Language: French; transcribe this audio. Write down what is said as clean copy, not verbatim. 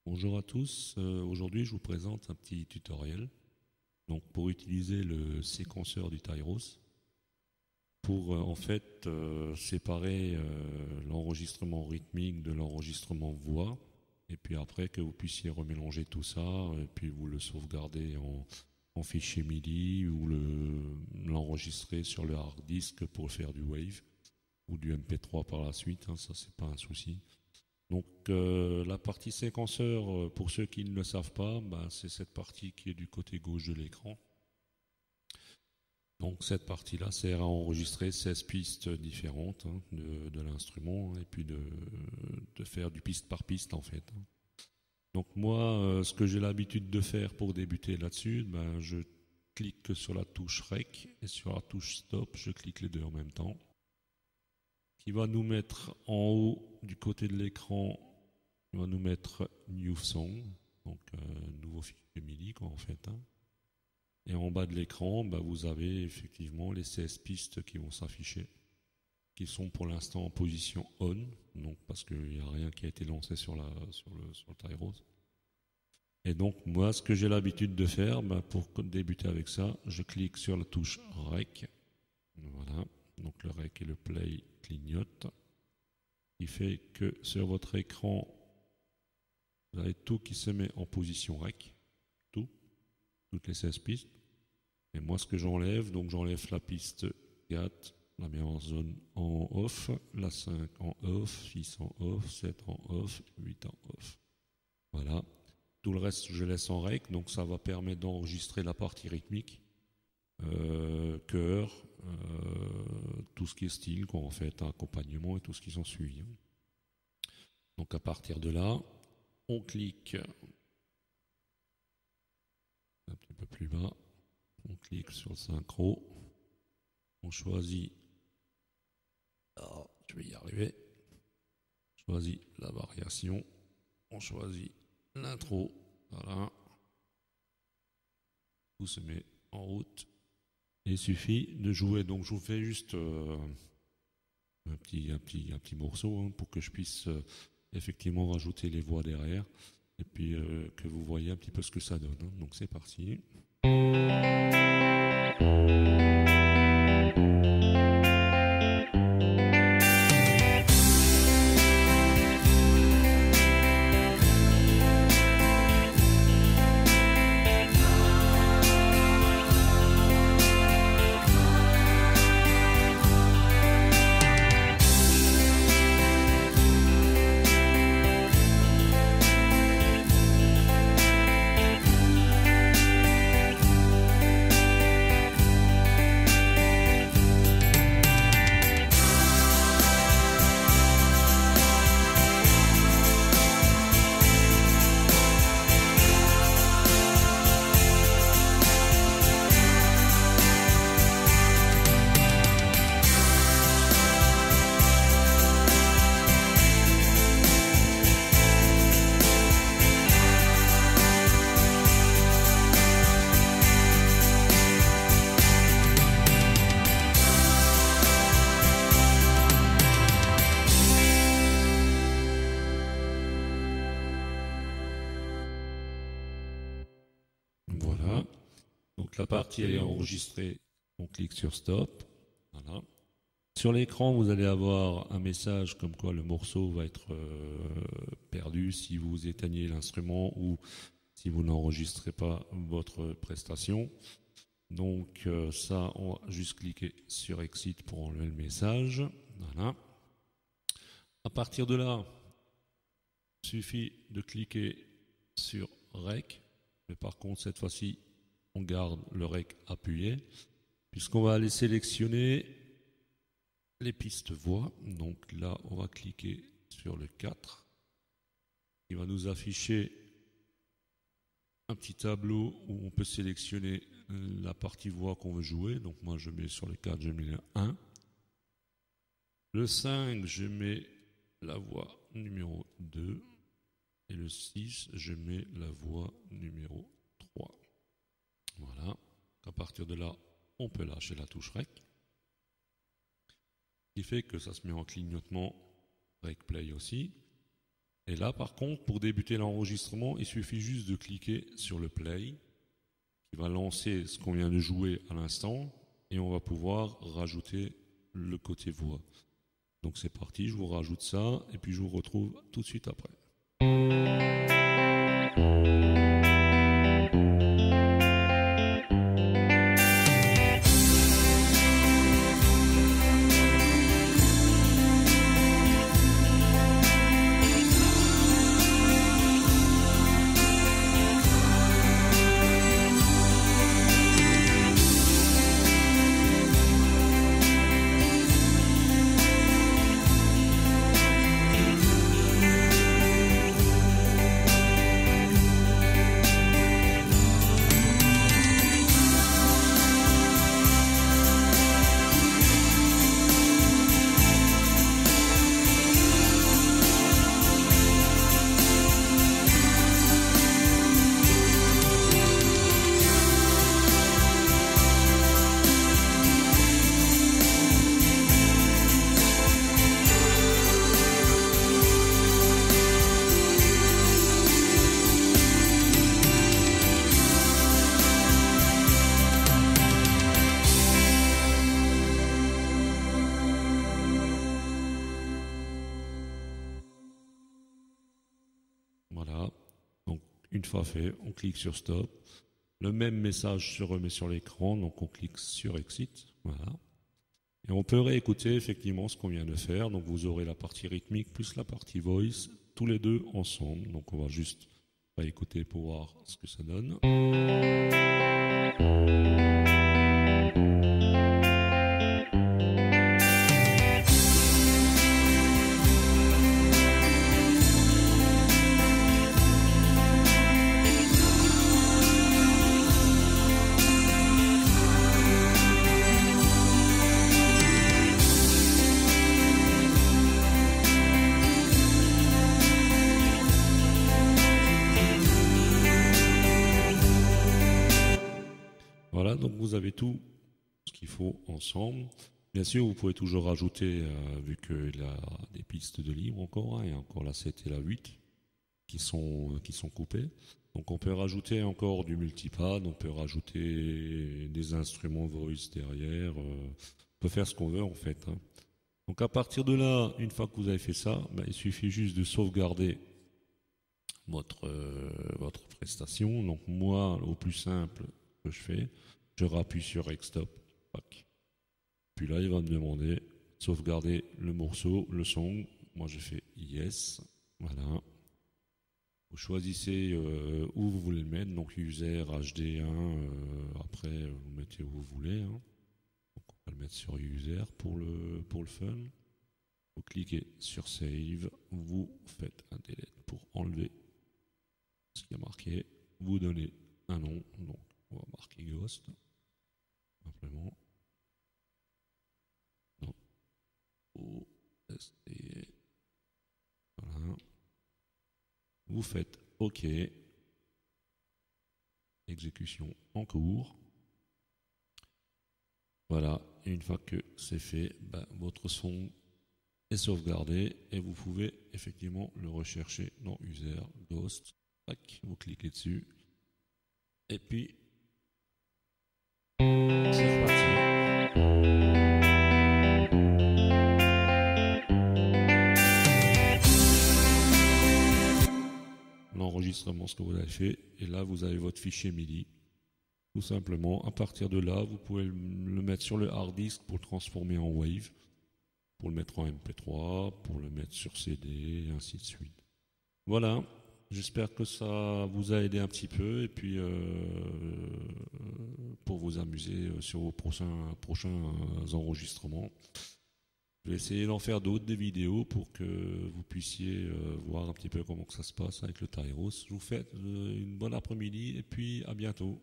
Bonjour à tous, aujourd'hui je vous présente un petit tutoriel donc pour utiliser le séquenceur du Tyros pour séparer l'enregistrement rythmique de l'enregistrement voix et puis après que vous puissiez remélanger tout ça et puis vous le sauvegardez en fichier MIDI ou l'enregistrer sur le hard disk pour faire du wave ou du MP3 par la suite, hein, ça c'est pas un souci. Donc la partie séquenceur, pour ceux qui ne le savent pas, bah, c'est cette partie qui est du côté gauche de l'écran. Donc cette partie-là sert à enregistrer 16 pistes différentes, hein, de l'instrument, hein, et puis de faire du piste par piste en fait, hein. Donc moi, ce que j'ai l'habitude de faire pour débuter là-dessus, ben, je clique sur la touche REC et sur la touche Stop, je clique les deux en même temps, qui va nous mettre en haut du côté de l'écran, il va nous mettre New Song, donc nouveau fichier MIDI quoi en fait, hein. Et en bas de l'écran, bah, vous avez effectivement les 16 pistes qui vont s'afficher, qui sont pour l'instant en position on, donc parce qu'il n'y a rien qui a été lancé sur le Tyros. Et donc moi, ce que j'ai l'habitude de faire, bah, pour débuter avec ça, je clique sur la touche REC, voilà, donc le REC et le play clignotent, qui fait que sur votre écran, vous avez tout qui se met en position REC, toutes les 16 pistes. Et moi, ce que j'enlève, donc j'enlève la piste 4, la mets en zone en off, la 5 en off, 6 en off, 7 en off, 8 en off. Voilà. Tout le reste, je laisse en rec, donc ça va permettre d'enregistrer la partie rythmique, chœur, tout ce qui est style, quoi, en fait, accompagnement et tout ce qui s'ensuit. Donc à partir de là, on clique un petit peu plus bas, on clique sur le synchro, on choisit, je vais y arriver, on choisit la variation, on choisit l'intro, voilà, tout se met en route, et il suffit de jouer. Donc je vous fais juste un petit morceau, hein, pour que je puisse effectivement rajouter les voix derrière, et puis que vous voyez un petit peu ce que ça donne, hein. Donc c'est parti. Voilà. Donc la partie elle est enregistrée. On clique sur Stop. Voilà. Sur l'écran, vous allez avoir un message comme quoi le morceau va être perdu si vous éteignez l'instrument ou si vous n'enregistrez pas votre prestation. Donc ça, on va juste cliquer sur Exit pour enlever le message. Voilà. À partir de là, il suffit de cliquer sur Rec. Mais par contre, cette fois-ci, on garde le REC appuyé, puisqu'on va aller sélectionner les pistes voix. Donc là, on va cliquer sur le 4. Il va nous afficher un petit tableau où on peut sélectionner la partie voix qu'on veut jouer. Donc moi, je mets sur le 4, je mets le 1. Le 5, je mets la voix numéro 2. Et le 6, je mets la voix numéro 3. Voilà. À partir de là, on peut lâcher la touche REC. Ce qui fait que ça se met en clignotement REC Play aussi. Et là, par contre, pour débuter l'enregistrement, il suffit juste de cliquer sur le play, qui va lancer ce qu'on vient de jouer à l'instant, et on va pouvoir rajouter le côté voix. Donc c'est parti, je vous rajoute ça, et puis je vous retrouve tout de suite après. Voilà, donc une fois fait, on clique sur Stop. Le même message se remet sur l'écran, donc on clique sur Exit. Voilà. Et on peut réécouter effectivement ce qu'on vient de faire. Donc vous aurez la partie rythmique plus la partie voice, tous les deux ensemble. Donc on va juste réécouter pour voir ce que ça donne. Voilà, donc vous avez tout ce qu'il faut ensemble. Bien sûr, vous pouvez toujours rajouter, vu qu'il y a des pistes de libre encore, hein, et encore la 7 et la 8 qui sont coupées. Donc on peut rajouter encore du multipad, on peut rajouter des instruments voice derrière, on peut faire ce qu'on veut en fait. Hein. Donc à partir de là, une fois que vous avez fait ça, ben, il suffit juste de sauvegarder votre prestation. Donc moi, au plus simple que je fais, je rappuie sur Rec-Stop. Puis là, il va me demander de sauvegarder le morceau, le son. Moi, j'ai fait Yes. Voilà. Vous choisissez où vous voulez le mettre. Donc, user, HD1. Après, vous mettez où vous voulez. Hein. Donc, on va le mettre sur user pour le fun. Vous cliquez sur Save. Vous faites un delete pour enlever ce qui a marqué. Vous donnez un nom. Donc, on va marquer Ghost. Simplement. Non. Voilà. Vous faites OK. Exécution en cours. Voilà. Et une fois que c'est fait, ben, votre son est sauvegardé et vous pouvez effectivement le rechercher dans User Ghost. Vous cliquez dessus. Et puis, c'est reparti. L'enregistrement, ce que vous avez fait, et là vous avez votre fichier MIDI. Tout simplement, à partir de là, vous pouvez le mettre sur le hard disk pour le transformer en wave, pour le mettre en MP3, pour le mettre sur CD, et ainsi de suite. Voilà. J'espère que ça vous a aidé un petit peu et puis pour vous amuser sur vos prochains enregistrements. Je vais essayer d'en faire d'autres, des vidéos pour que vous puissiez voir un petit peu comment que ça se passe avec le Tyros. Je vous souhaite une bonne après-midi et puis à bientôt.